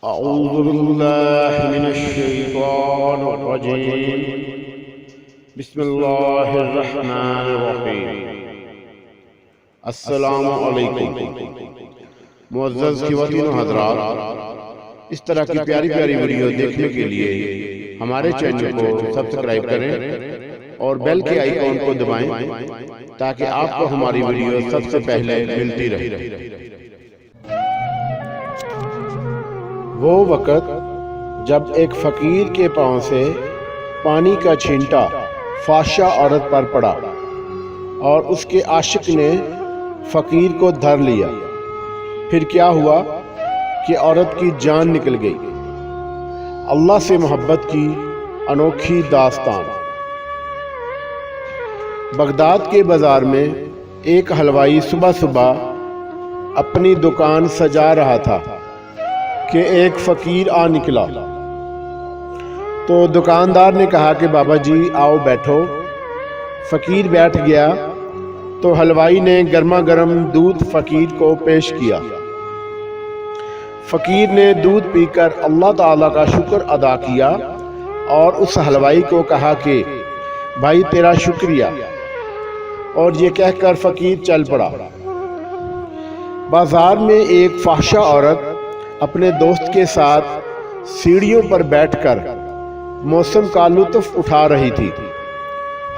أعوذ بالله من الشيطان الرجيم بسم الله الرحمن الرحیم۔ السلام علیکم معزز خواتین و حضرات، اس طرح کی پیاری پیاری ویڈیو دیکھنے کے لیے ہمارے چینل کو سبسکرائب کریں اور بیل کے آئیکن کو دبائیں تاکہ آپ کو ہماری ویڈیو سب سے پہلے ملتی رہے۔ وہ وقت جب ایک فقیر کے پاؤں سے پانی کا چھینٹا فحشہ عورت پر پڑا اور اس کے عاشق نے فقیر کو دھر لیا۔ پھر کیا ہوا کہ عورت کی جان نکل گئی۔ اللہ سے محبت کی انوکھی داستان۔ بغداد کے بازار میں ایک حلوائی صبح صبح اپنی دکان سجا رہا تھا کہ ایک فقیر آ نکلا۔ تو دکاندار نے کہا کہ بابا جی آؤ بیٹھو۔ فقیر بیٹھ گیا تو حلوائی نے گرما گرم دودھ فقیر کو پیش کیا۔ فقیر نے دودھ پی کر اللہ تعالیٰ کا شکر ادا کیا اور اس حلوائی کو کہا کہ بھائی تیرا شکریہ، اور یہ کہہ کر فقیر چل پڑا۔ بازار میں ایک فحشہ عورت اپنے دوست کے ساتھ سیڑھیوں پر بیٹھ کر موسم کا لطف اٹھا رہی تھی۔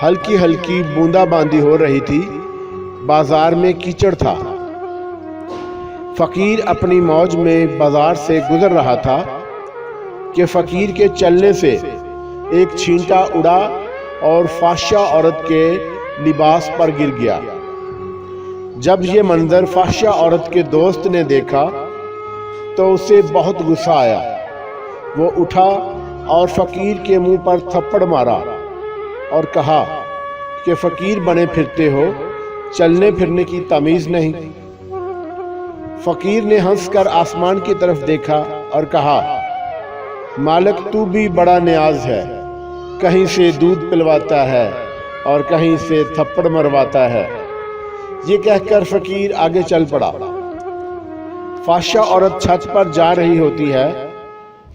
ہلکی ہلکی بوندا باندی ہو رہی تھی۔ بازار میں کیچڑ تھا۔ فقیر اپنی موج میں بازار سے گزر رہا تھا کہ فقیر کے چلنے سے ایک چھینٹا اڑا اور فحشہ عورت کے لباس پر گر گیا۔ جب یہ منظر فحشہ عورت کے دوست نے دیکھا تو اسے بہت غصہ آیا۔ وہ اٹھا اور فقیر کے منہ پر تھپڑ مارا اور کہا کہ فقیر بنے پھرتے ہو، چلنے پھرنے کی تمیز نہیں۔ فقیر نے ہنس کر آسمان کی طرف دیکھا اور کہا مالک تو بھی بڑا نیاز ہے، کہیں سے دودھ پلواتا ہے اور کہیں سے تھپڑ مرواتا ہے۔ یہ کہہ کر فقیر آگے چل پڑا۔ فحشہ عورت چھت پر جا رہی ہوتی ہے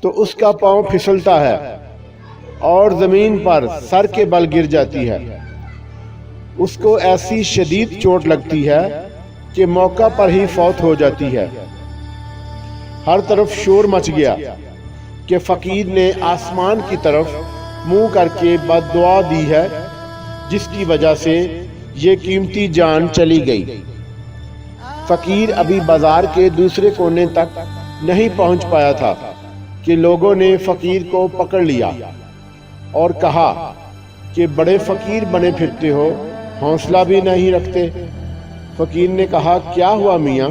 تو اس کا پاؤں پھسلتا ہے اور زمین پر سر کے بل گر جاتی ہے۔ اس کو ایسی شدید چوٹ لگتی ہے کہ موقع پر ہی فوت ہو جاتی ہے۔ ہر طرف شور مچ گیا کہ فقیر نے آسمان کی طرف منہ کر کے بد دعا دی ہے، جس کی وجہ سے یہ قیمتی جان چلی گئی۔ فقیر ابھی بازار کے دوسرے کونے تک نہیں پہنچ پایا تھا کہ لوگوں نے فقیر کو پکڑ لیا اور کہا کہ بڑے فقیر بنے پھرتے ہو، حوصلہ بھی نہیں رکھتے۔ فقیر نے کہا کیا ہوا میاں؟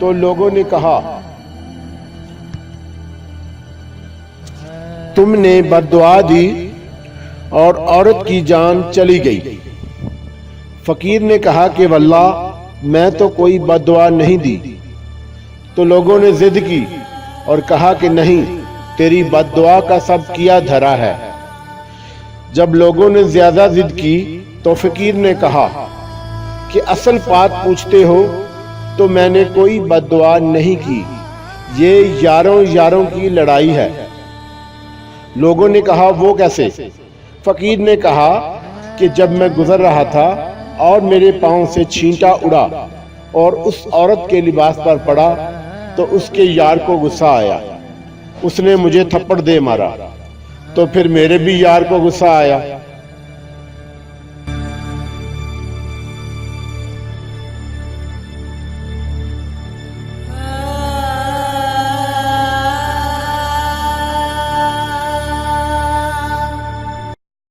تو لوگوں نے کہا تم نے بد دعا دی اور عورت کی جان چلی گئی۔ فقیر نے کہا کہ واللہ میں تو کوئی بد دعا نہیں دی۔ تو لوگوں نے ضد کی اور کہا کہ نہیں، تیری بد دعا کا سب کیا دھرا ہے۔ جب لوگوں نے زیادہ ضد کی تو فقیر نے کہا کہ اصل بات پوچھتے ہو تو میں نے کوئی بد دعا نہیں کی، یہ یاروں کی لڑائی ہے۔ لوگوں نے کہا وہ کیسے؟ فقیر نے کہا کہ جب میں گزر رہا تھا اور میرے پاؤں سے چھینٹا اڑا اور اس عورت کے لباس پر پڑا تو اس کے یار کو غصہ آیا، اس نے مجھے تھپڑ دے مارا، تو پھر میرے بھی یار کو غصہ آیا،